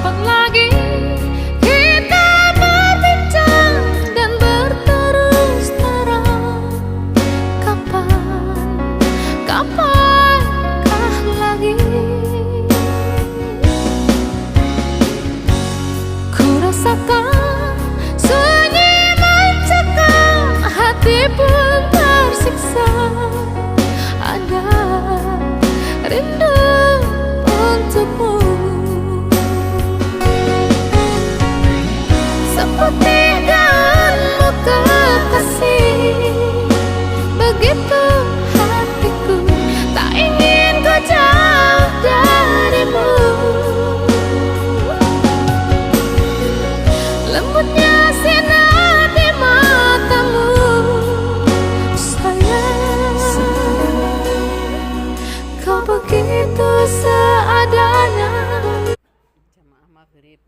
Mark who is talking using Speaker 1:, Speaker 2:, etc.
Speaker 1: Kapan lagi kita berbincang dan berterus terang? Kapankah lagi? Ku rasakan sunyi mencekam, hati pun tersiksa. Ada rindu untukmu, seperti daunmu kekasih. Begitu hatiku, tak ingin ku jauh darimu. Lembutnya sinar di matamu, sayang. Kau begitu seadanya.
Speaker 2: Jamaah maghrib